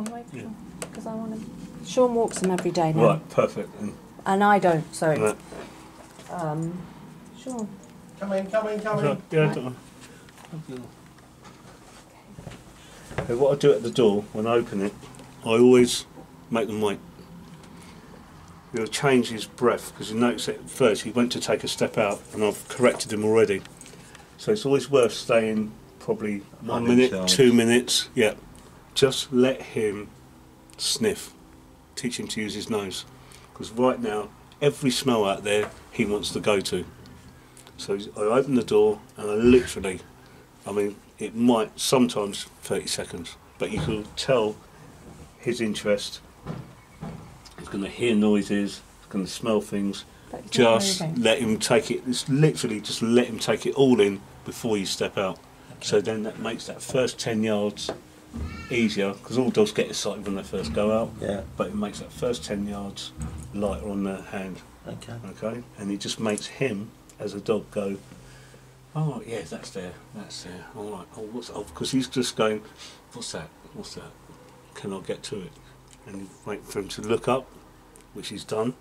Sean, wait for Sean, because I want to... Sean walks him every day now. Right, perfect. And I don't, so... Right. Sean. Come in. Yeah, I don't know. Okay, what I do at the door, when I open it, I always make them wait. He'll change his breath, because you notice at first he went to take a step out, and I've corrected him already. So it's always worth staying probably 1 minute, 2 minutes, yeah. Just let him sniff. Teach him to use his nose. Because right now, every smell out there, he wants to go to. So I open the door, and I literally, I mean, it might sometimes 30 seconds, but you can tell his interest. He's going to hear noises, he's going to smell things. Just let him take it, it's literally just let him take it all in before you step out. Okay. So then that makes that first 10 yards easier, because all dogs get excited when they first go out, yeah. But it makes that first 10 yards lighter on their hand. Okay. Okay? And it just makes him, as a dog, go, oh yeah, that's there, all right, oh what's that? Because he's just going, what's that, can I get to it? And you wait for him to look up, which he's done,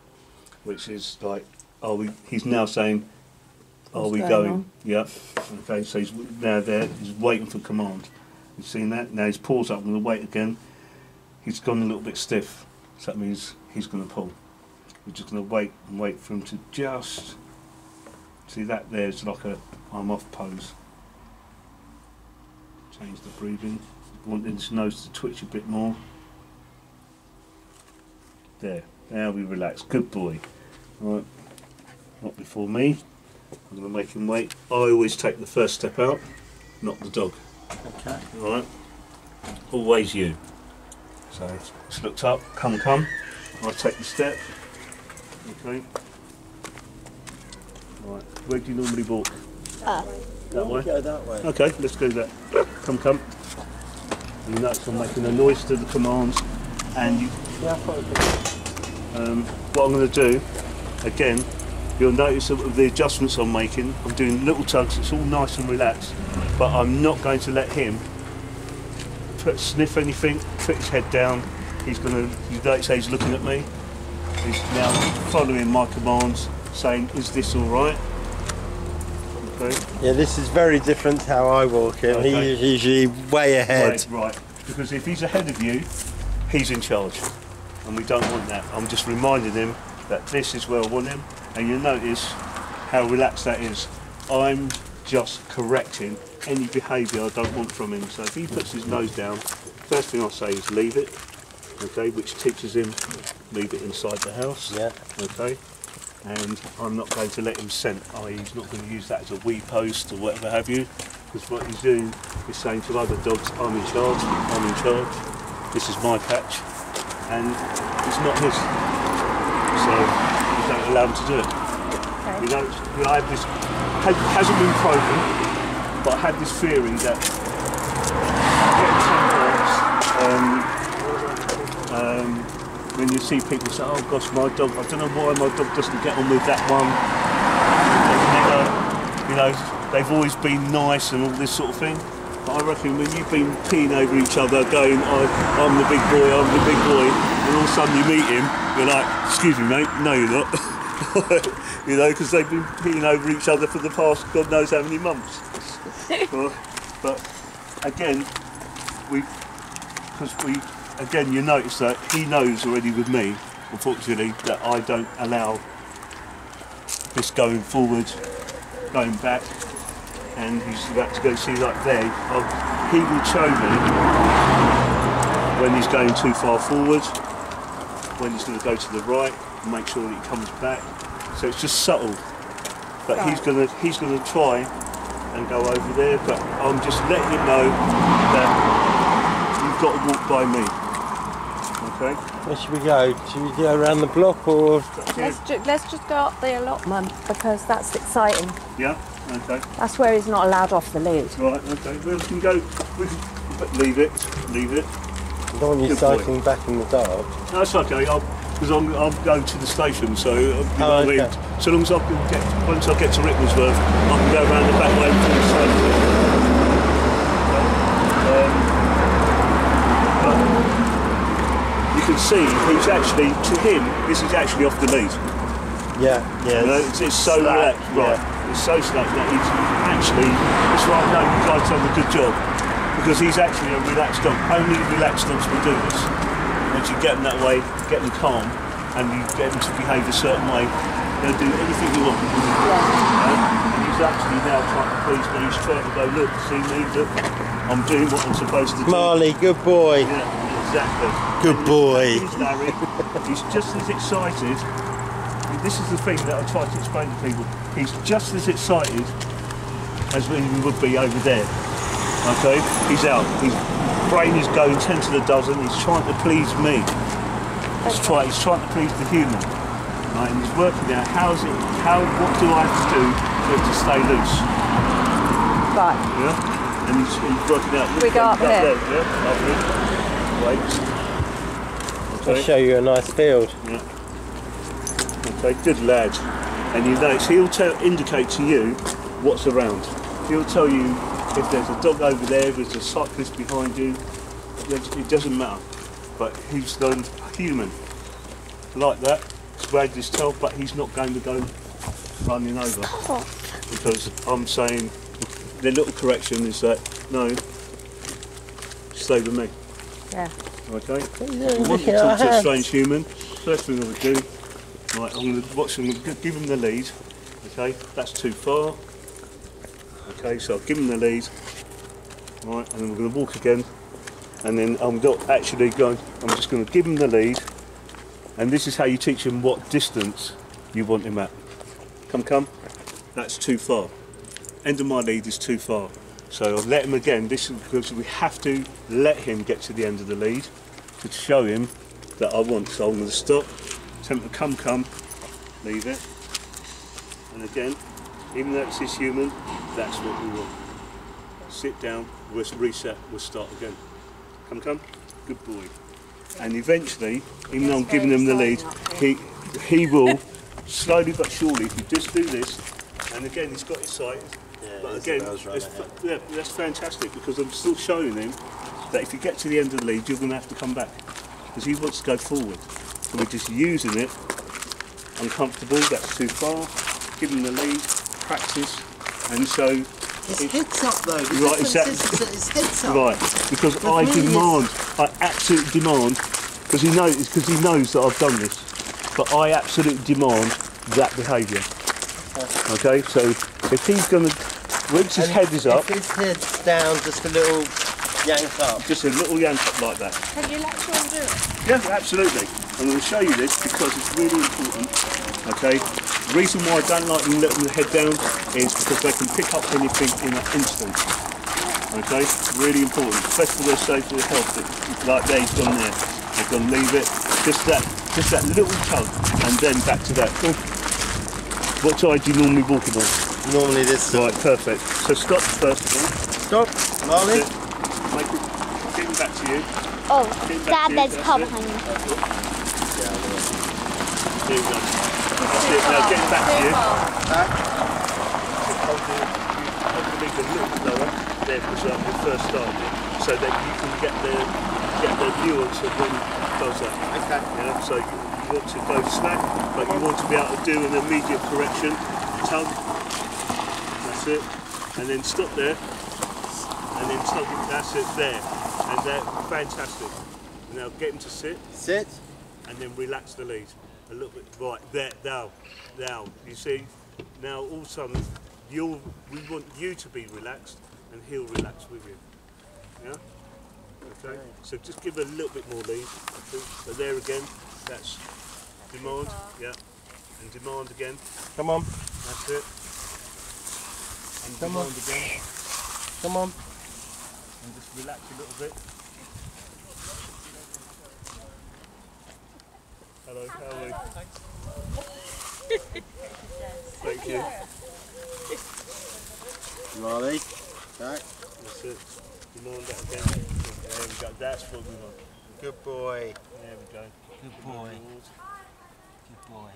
which is like, he's now saying, are we going? Yeah, okay, so he's now there, he's waiting for command. You've seen that? Now his paws up, I'm going to wait again. He's gone a little bit stiff, so that means he's going to pull. We're just going to wait and wait for him to just, see that there's like a I'm off pose. Change the breathing. Want his nose to twitch a bit more. There, now we relax. Good boy. Right, not before me. I'm going to make him wait. I always take the first step out, not the dog. Okay. Alright, always you. So, just looked up, come. I take the step. Okay. Right, where do you normally walk? That way? Go that way. Okay, let's do that. Come. You notice I'm making a noise to the commands, and you. Yeah, what I'm going to do, again, you'll notice that with the adjustments I'm making, I'm doing little tugs. It's all nice and relaxed, but I'm not going to let him sniff anything, put his head down. He's going to. You notice how he's looking at me. He's now following my commands, saying, "Is this all right?" Okay. Yeah, this is very different to how I walk him. Okay. He's usually way ahead. Right. Because if he's ahead of you, he's in charge. And we don't want that. I'm just reminding him that this is where I want him. And you'll notice how relaxed that is. I'm just correcting any behaviour I don't want from him. So if he puts his nose down, first thing I'll say is leave it. Okay, which teaches him leave it inside the house. Yeah. Okay. And I'm not going to let him scent, i.e. he's not going to use that as a wee post or whatever have you, because what he's doing is saying to other dogs, I'm in charge, this is my patch, and it's not his, so you don't allow him to do it. Okay. You know, I have this, hasn't been proven, but I had this theory that when you see people say, oh gosh, my dog, I don't know why my dog doesn't get on with that one. They've never, you know, they've always been nice and all this sort of thing. But I reckon when you've been peeing over each other, going, I'm the big boy, and all of a sudden you meet him, you're like, excuse me mate, no you're not. You know, because they've been peeing over each other for the past God knows how many months. But again, again, you notice that he knows already with me, unfortunately, that I don't allow this going forward, going back, and he's about to go see like there. He will show me when he's going too far forward, when he's going to go to the right, and make sure that he comes back. So it's just subtle, but right. he's gonna try and go over there. But I'm just letting him know that you've got to walk by me. Okay. Where should we go? Should we go around the block or? Let's just go up the allotment because that's exciting. Yeah. Okay. That's where he's not allowed off the lead. Right. Okay. Well, we can go. Leave it. I don't want you cycling back in the dark. No, that's okay. Because I'm going to the station, so okay. So long as I can get, once I get to Rickmansworth, I can go around the back way to the station. see, he's actually, to him, this is actually off the lead. Yeah, yeah. You know, it's so relaxed, right? Yeah. It's so slack that he's actually, that's why I know you guys done a good job, because he's actually a relaxed dog. Only relaxed dogs will do this. Once you get them that way, get them calm, and you get them to behave a certain way, they'll do anything you want. And he's actually now trying to please me. He's trying to go, look, see me, look, I'm doing what I'm supposed to do. Marley, good boy. Yeah, exactly. Good boy. He's Larry. He's just as excited. This is the thing that I try to explain to people. He's just as excited as when he would be over there. Okay? He's out. His brain is going 10 to the dozen. He's trying to please me. He's trying to please the human. Right? And he's working out what do I have to do for it to stay loose. Right. Yeah? And he's working out. We go up here. There, yeah? Up here. Wait. Okay. I'll show you a nice field. Yeah. Okay, good lad. And you notice he'll indicate to you what's around. He'll tell you if there's a dog over there, if there's a cyclist behind you. It doesn't matter. But he's the human. Like that, he's wagged his tail, but he's not going to go running over. Because I'm saying, the little correction is that, no, stay with me. Yeah. Okay? Once you talk to a strange human, first thing I would do, right, I'm going to watch him, give him the lead. Okay, that's too far. Okay, so I'll give him the lead. Right, and then we're going to walk again. And then I'm not actually going, I'm just going to give him the lead. And this is how you teach him what distance you want him at. Come. That's too far. End of my lead is too far. So I'll let him again, this is because we have to let him get to the end of the lead to show him that I want. So I'm going to stop, tell him to come, leave it. And again, even though it's his human, that's what we want. Sit down, we'll reset, we'll start again. Come, good boy. And eventually, even though I'm giving him the lead, he will, slowly but surely, if you just do this, and again he's got excited, but again, that's fantastic because I'm still showing him that if you get to the end of the lead, you're going to have to come back because he wants to go forward. And we're just using it, uncomfortable, that's too far, give him the lead, practice, and so his head's up though. Right, his head's up. Right, because I absolutely demand, because he knows that I've done this, but I absolutely demand that behaviour. Okay, so if he's going to, once his head is up, if his head's down, just a little yank up. Just a little yank up like that. Can you let Sean do it? Yeah, absolutely. I'm going to show you this because it's really important. Okay. The reason why I don't like them letting the head down is because they can pick up anything in an instant. Okay, really important, especially for their safety and health. Like there, he's gone there. They've gone leave it. Just that little tug, and then back to that. What side do you normally walk it on? Normally this. Right, perfect. So stop first of all. Stop, Marley. Get him back to you. Oh, Dad, there's a car behind me. There you go. That's it. Now get him back to you. Hold the lead a little bit lower there because we first started, so that you can get the nuance of when it does that. Okay. Yeah. So you want to go slack, but you want to be able to do an immediate correction. Tug. That's it. And then stop there. And then tug it. That's it. There. And they're fantastic. Now get him to sit. Sit. And then relax the lead. A little bit, right, there, now, you see, now all of a sudden, we want you to be relaxed and he'll relax with you, yeah? Okay, so just give a little bit more lead, so there again, that's demand, yeah, and demand again. Come on. That's it. And Come demand on. again. Come on. And just relax a little bit. Hello, how are we? Thank you. Marley. Back. That's it. Demand that again. There we go. That's what we want. Good boy. There we go. Good boy. Good boy.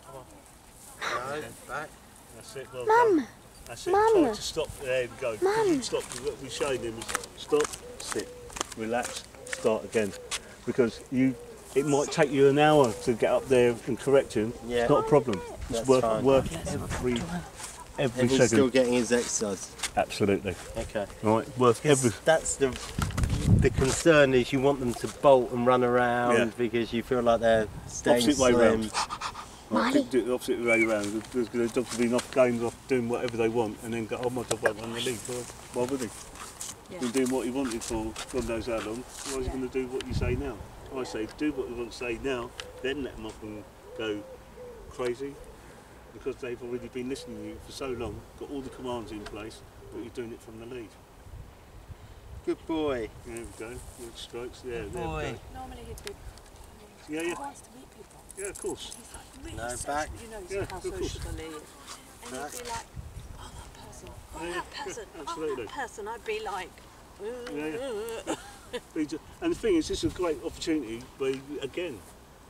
Come on. No, back. That's it. Well Mum. done. That's it. Mum. Try to stop. There we go. Mum. You stop. What we showed him is stop, sit. relax, start again. Because it might take you an hour to get up there and correct him. Yeah. It's not a problem. It's That's worth fine. every And he's second. still getting his exercise. Absolutely. Okay. Right, worth every. That's the concern is you want them to bolt and run around because you feel like they're staying Opposite way slim. round. Right, do it the opposite way round. The dogs will be off going off doing whatever they want and then go, oh my dog won't run the lead. Well, why would he? Yeah. He's doing what he wanted for God knows how long. Why is he going to do what you say now? I say do what you want to say now, then let them off and go crazy. Because they've already been listening to you for so long, got all the commands in place, but you're doing it from the lead. Good boy. There we go. Good strokes. Yeah, Good there we boy. go. Normally he'd be. Yeah, He yeah. wants to meet people. Yeah, of course. He's like really No, social. back. You know Yeah, how of course. sociable he is. And Back. he'd be like, oh that person, oh Yeah, that yeah, person, oh absolutely. that person. I'd be like, Yeah, and the thing is, this is a great opportunity where, again,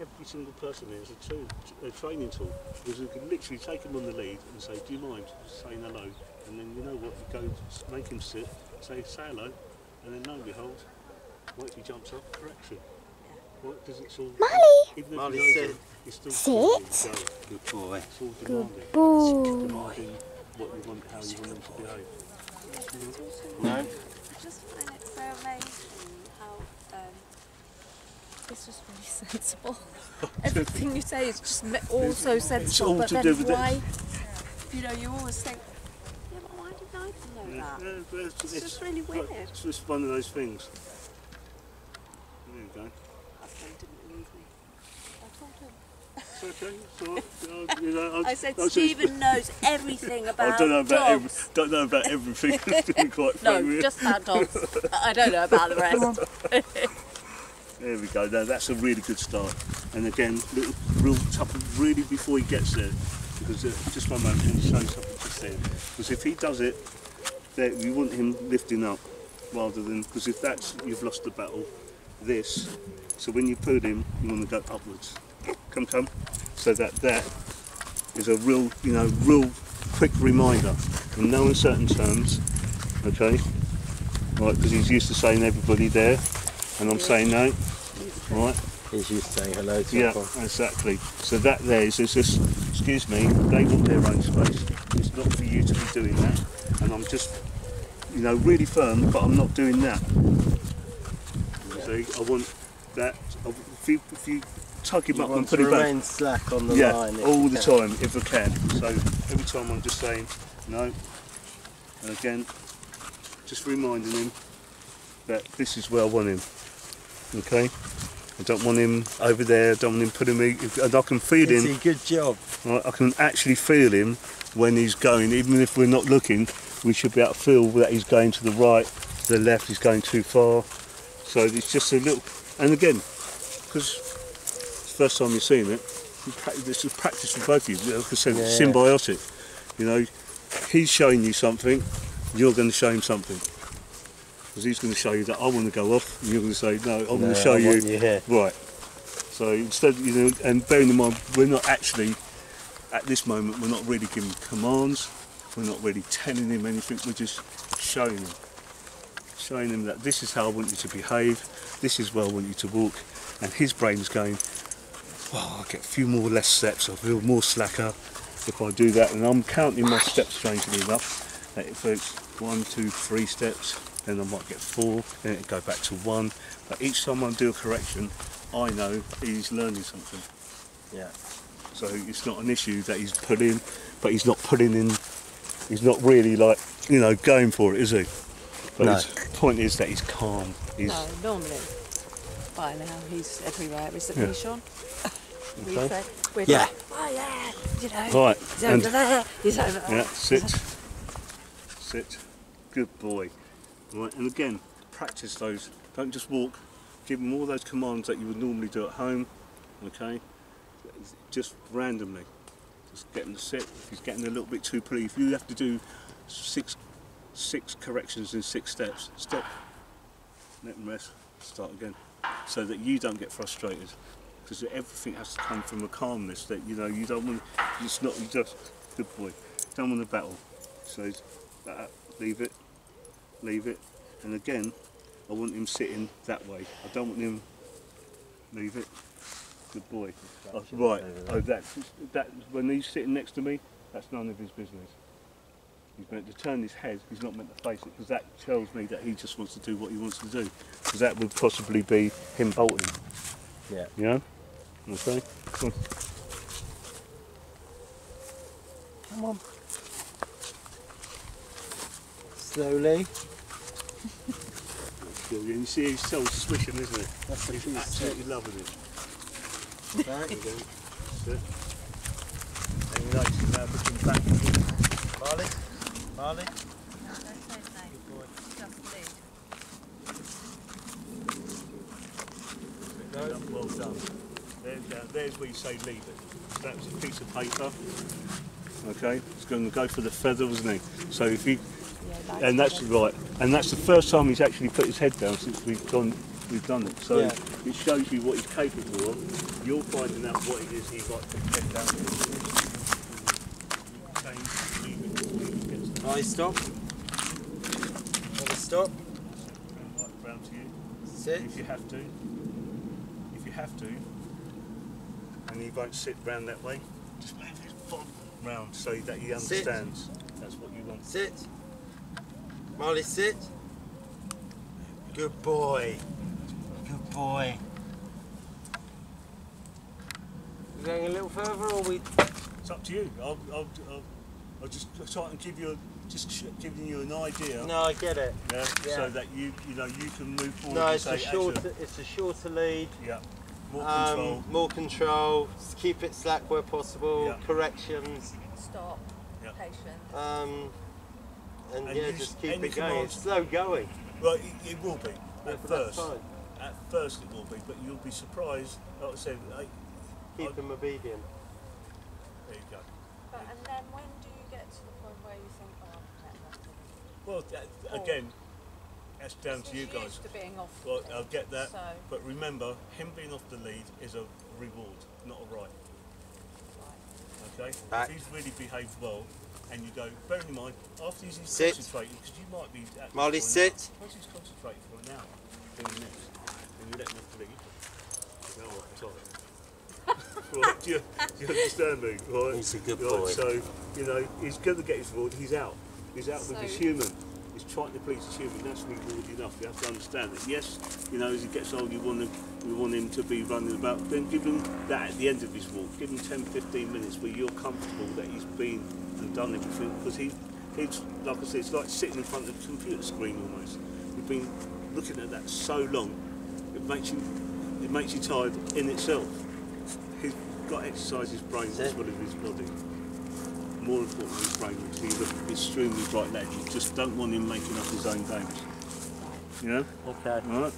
every single person there is a training tool. Because you can literally take him on the lead and say, do you mind saying hello? And then you know what, you go make him sit, say hello, and then lo and behold, what if he jumps up? Correction. What does it all? Marley, Even if Marley, he knows sit. it, he's still Sit. go. Good boy. It's all demanding. boy. Demanding what you want, how you want them to behave. No. I just find it so amazing how it's just really sensible. Everything you say is just also sensible, all but to then do with it. why? You know, you always think, yeah, but why didn't I know that? Yeah, but It's just really weird. It's just one of those things. There you go. Husband didn't believe me. I told him. It's okay. It's all right. You know, I said Stephen knows everything about I don't know about dogs. don't know about everything. To be quite frank No, with you. just about dogs. I don't know about the rest. There we go. Now that's a really good start. And again, real tough, really before he gets there, because just one moment, let me show you something just there. Because if he does it, there you want him lifting up, rather than because if that's you've lost the battle. This, so when you put him, you want to go upwards. Come. So that is a real, real quick reminder in no uncertain terms. Okay, right? Because he's used to saying everybody there, and I'm saying no. Right. He's used to saying hello to Yeah, everyone. exactly. So that there is just, excuse me, they want their own space. It's not for you to be doing that. And I'm just, really firm, but I'm not doing that. You see, I want that. If you tug him You up want and to put him back. remain slack on the Yeah, line. if all you the can. time, if I can. So every time I'm just saying no. And again, just reminding him that this is where I want him. Okay? I don't want him over there, I don't want him putting me, and I can feel him. It's a good job. Right, I can actually feel him when he's going, even if we're not looking, we should be able to feel that he's going to the right, to the left, he's going too far. So it's just a little, and again, because it's the first time you're seeing it, this is practice for both of you, like I said, it's Yeah. symbiotic. He's showing you something, you're going to show him something. Because he's going to show you that I want to go off, and you're going to say, no, I'm going to show I you. want you here. Right. So instead, and bearing in mind, we're not actually, at this moment, we're not really giving commands, we're not really telling him anything, we're just showing him. Showing him that this is how I want you to behave, this is where I want you to walk, and his brain's going, well, I'll get a few more less steps, I feel more slacker if I do that, and I'm counting my steps strangely enough, that if it's 1, 2, 3 steps, then I might get 4, then it'll go back to 1, but each time I do a correction, I know he's learning something. Yeah. So it's not an issue that he's put in, but he's not putting in, he's not really like, going for it, is he? But No. his point is that he's calm. He's, No, normally by now he's everywhere, isn't Yeah. he, Sean? We Okay. say, we're Yeah. like, oh yeah, Right, he's and over there, he's over there. yeah, sit, good boy. Right, and again, practice those. Don't just walk. Give him all those commands that you would normally do at home. Okay, just randomly. Just get him to sit. If he's getting a little bit too pretty, if you have to do six corrections in 6 steps, stop. Let him rest. Start again, so that you don't get frustrated. Because everything has to come from a calmness that you don't want. It's not you just good boy. Don't want to battle. So leave it, and again, I want him sitting that way. I don't want him. Leave it. Good boy. Oh, right. Oh, that. When he's sitting next to me, that's none of his business. He's meant to turn his head. He's not meant to face it, because that tells me that he just wants to do what he wants to do. Because that would possibly be him bolting. Yeah. You know? Okay. Come on. Slowly. You see his tail swishing, isn't it? He's absolutely loving it. Right. There you go. That's it. And you notice him now looking back. Marley? Marley? No, don't say his name. Good boy. Just lead. Well done. There's where you say leave it. That was a piece of paper. Okay, it's going to go for the feather, wasn't he? So if he, and that's right, and that's the first time he's actually put his head down since we've done it. So Yeah. it shows you what he's capable of. You're finding out what it is he might put his head down. Change, leave it. Marley, stop. Marley, stop. Right round to you. Sit. If you have to. If you have to, and he won't sit round that way, just move his bum round so that he understands. That's what you want. Sit. Marley, sit. Good boy. Good boy. We're going a little further, or we? It's up to you. I'll just try and give you giving you an idea. No, I get it. Yeah, Yeah. so that you can move forward. No, and it's say, a shorter. actually, It's a shorter lead. yeah, more control. More control. Keep it slack where possible. Yeah. Corrections. Stop. Yeah. Patient. And And yeah, use just keep any it going. commands. It's slow going. Well, it will be Yeah, at but that's first. fine. At first, it will be, but you'll be surprised. Like I said, Keep them obedient. there you go. But, and then when do you get to the point where you think, oh, Well, again, that's down to you he's guys. used to being off the Well, lead, I'll get that. So, But remember, him being off the lead is a reward, not a right. Okay? Back. If he's really behaved well, and you go, bearing in mind, after he's Sit. concentrating, because you might be at Marley, this point sit. now, once he's concentrating for an hour, doing this, and you let him off the lead, you know what, sorry. Right, do you understand me? Right? He's a good Right, boy. so, you know, he's going to get his reward, he's out. He's out with So- his human. He's trying to please his human, that's reward enough. You have to understand that, yes, you know, as he gets older, we want him to be running about, then give him that at the end of his walk. Give him 10-15 minutes where you're comfortable that he's been and done everything, because he's, like I said, it's like sitting in front of a computer screen almost. You've been looking at that so long, it makes you tired in itself. He's got to exercise his brain as well as his body. More important his brain, because he's an extremely bright lad. You just don't want him making up his own games. You know? Okay. Right?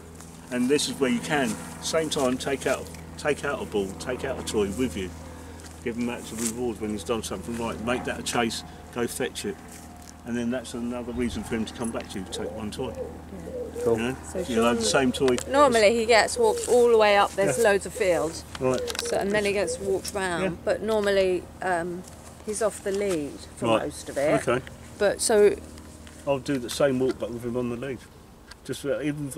And this is where you can, same time, take out a ball, take out a toy with you. Give him that as a reward when he's done something right. Make that a chase, go fetch it. And then that's another reason for him to come back to you, take one toy. Cool. You know? So You know, the same toy. normally he gets walked all the way up, there's Yeah. loads of fields, Right. so, and then he gets walked round, Yeah. but normally he's off the lead for Right. most of it. Okay. But so, I'll do the same walk but with him on the lead. Just even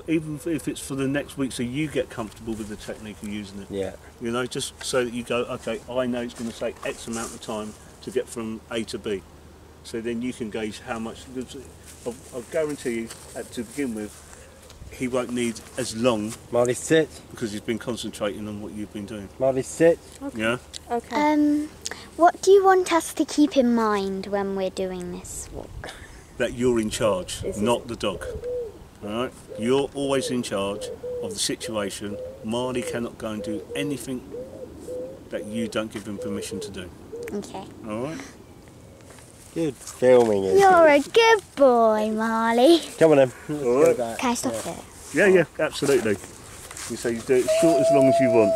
if it's for the next week, so you get comfortable with the technique of using it. Yeah. You know, just so that you go, okay, I know it's going to take X amount of time to get from A to B. So then you can gauge how much. I'll guarantee you, to begin with, he won't need as long Marley, sit. because he's been concentrating on what you've been doing. Marley, sit. Yeah. okay. What do you want us to keep in mind when we're doing this walk? That you're in charge, This is- not the dog. All right. You're always in charge of the situation. Marley cannot go and do anything that you don't give him permission to do. Okay. All right. Good filming it. You're a good boy, Marley. Come on then. Let's All go right. back. Can I stop it? Yeah, absolutely. You say you do it short as long as you want.